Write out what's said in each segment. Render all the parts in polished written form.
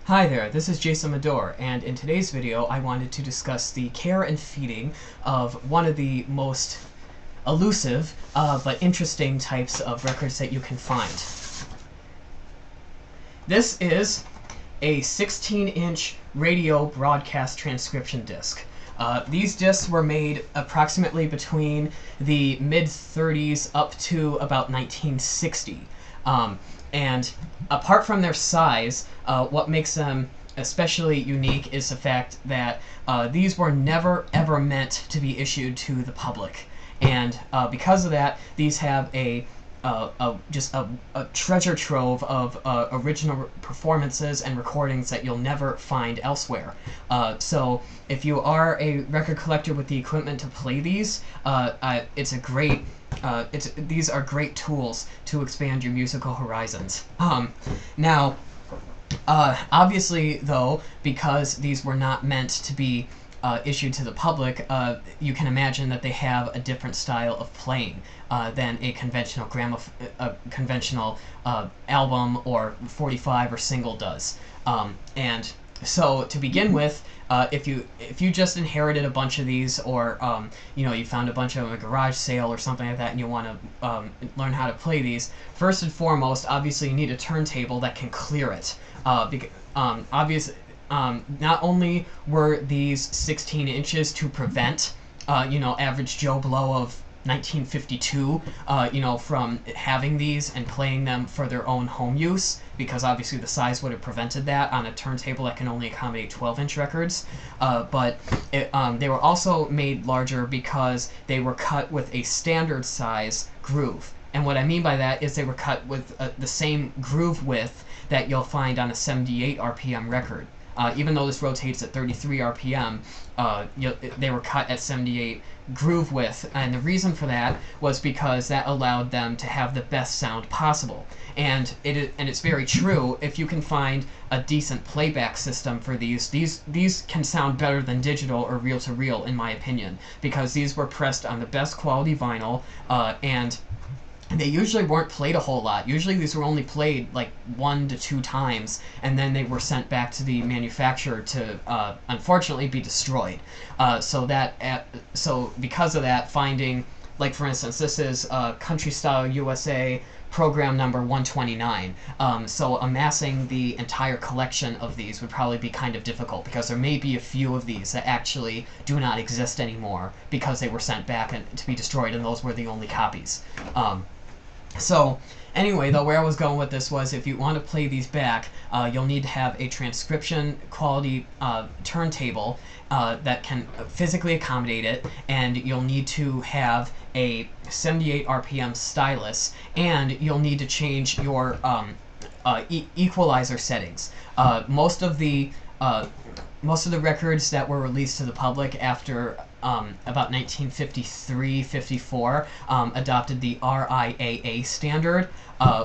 Hi there, this is Jason Medor, and in today's video I wanted to discuss the care and feeding of one of the most elusive but interesting types of records that you can find. This is a 16-inch radio broadcast transcription disc. These discs were made approximately between the mid-30s up to about 1960. And apart from their size, what makes them especially unique is the fact that these were never ever meant to be issued to the public. And because of that, these have just a treasure trove of original performances and recordings that you'll never find elsewhere. So if you are a record collector with the equipment to play these, it's a great these are great tools to expand your musical horizons. Now, obviously, though, because these were not meant to be issued to the public, you can imagine that they have a different style of playing than a conventional album or 45 or single does. And so to begin with, if you just inherited a bunch of these, or you found a bunch of them at a garage sale or something like that, and you want to learn how to play these, first and foremost, obviously you need a turntable that can clear it. Obviously, not only were these 16 inches to prevent average Joe Blow of 1952 from having these and playing them for their own home use, because obviously the size would have prevented that on a turntable that can only accommodate 12-inch records. But they were also made larger because they were cut with a standard size groove. And what I mean by that is they were cut with the same groove width that you'll find on a 78 RPM record. Even though this rotates at 33 RPM, they were cut at 78 groove width, and the reason for that was because that allowed them to have the best sound possible. And it's very true. If you can find a decent playback system for these can sound better than digital or reel-to-reel, in my opinion, because these were pressed on the best quality vinyl, and they usually weren't played a whole lot. Usually these were only played like 1 to 2 times, and then they were sent back to the manufacturer to, unfortunately, be destroyed. So because of that, finding, like for instance, this is Country Style USA program number 129. So amassing the entire collection of these would probably be kind of difficult, because there may be a few of these that actually do not exist anymore because they were sent back to be destroyed, and those were the only copies. So anyway, though, where I was going with this was, if you want to play these back, you'll need to have a transcription quality turntable that can physically accommodate it, and you'll need to have a 78 RPM stylus, and you'll need to change your equalizer settings. Most of the records that were released to the public after about 1953-54 adopted the RIAA standard,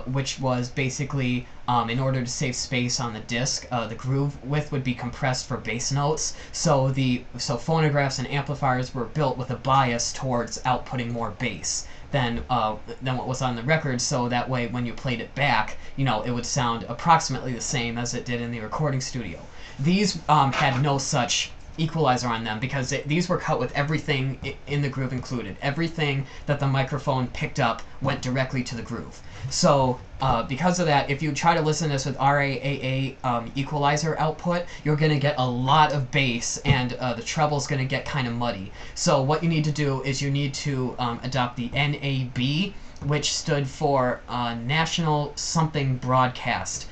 which was basically, in order to save space on the disc, the groove width would be compressed for bass notes. So phonographs and amplifiers were built with a bias towards outputting more bass than what was on the record, so that way when you played it back, it would sound approximately the same as it did in the recording studio. These had no such equalizer on them, because these were cut with everything in the groove included. Everything that the microphone picked up went directly to the groove. So because of that, if you try to listen to this with RIAA equalizer output, you're going to get a lot of bass, and the treble's going to get kind of muddy. So what you need to do is you need to adopt the NAB, which stood for National Something Broadcast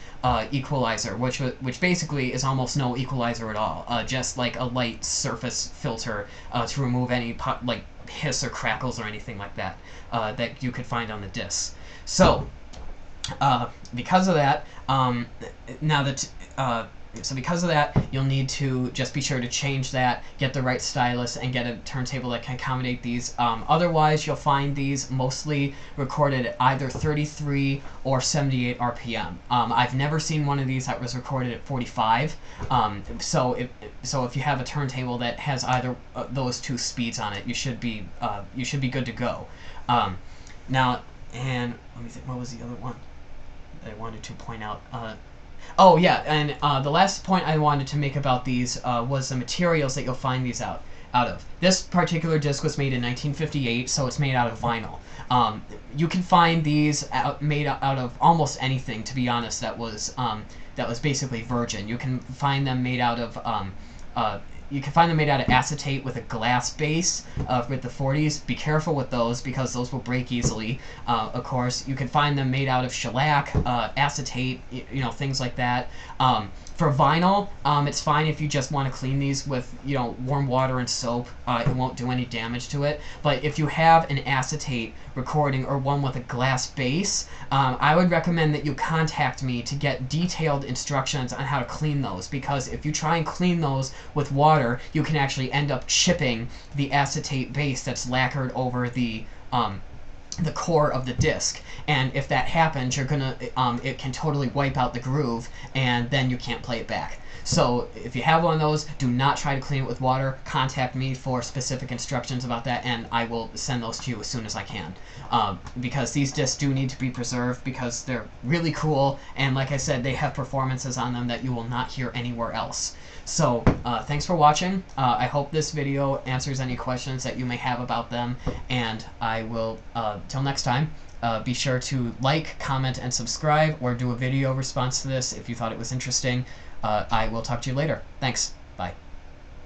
equalizer, which basically is almost no equalizer at all, just like a light surface filter to remove any like hiss or crackles or anything like that that you could find on the discs. So because of that, because of that, you'll need to just be sure to change that, get the right stylus, and get a turntable that can accommodate these. Otherwise, you'll find these mostly recorded at either 33 or 78 RPM. I've never seen one of these that was recorded at 45. So if you have a turntable that has either those two speeds on it, you should be good to go. Now, and let me think, what was the other one that I wanted to point out? Oh yeah, and the last point I wanted to make about these was the materials that you'll find these out of. This particular disc was made in 1958, so it's made out of vinyl. You can find these made out of almost anything, to be honest. That was basically virgin. You can find them made out of you can find them made out of acetate with a glass base with the 40s. Be careful with those because those will break easily. Of course, you can find them made out of shellac, acetate, things like that. For vinyl, it's fine if you just want to clean these with, warm water and soap. It won't do any damage to it. But if you have an acetate recording or one with a glass base, I would recommend that you contact me to get detailed instructions on how to clean those, because if you try and clean those with water, you can actually end up chipping the acetate base that's lacquered over the core of the disc, and if that happens, you're gonna it can totally wipe out the groove, and then you can't play it back. So if you have one of those, do not try to clean it with water. Contact me for specific instructions about that, and I will send those to you as soon as I can, because these discs do need to be preserved because they're really cool, and like I said, they have performances on them that you will not hear anywhere else. So thanks for watching. I hope this video answers any questions that you may have about them, and I will, till next time, be sure to like, comment, and subscribe, or do a video response to this if you thought it was interesting. I will talk to you later. Thanks.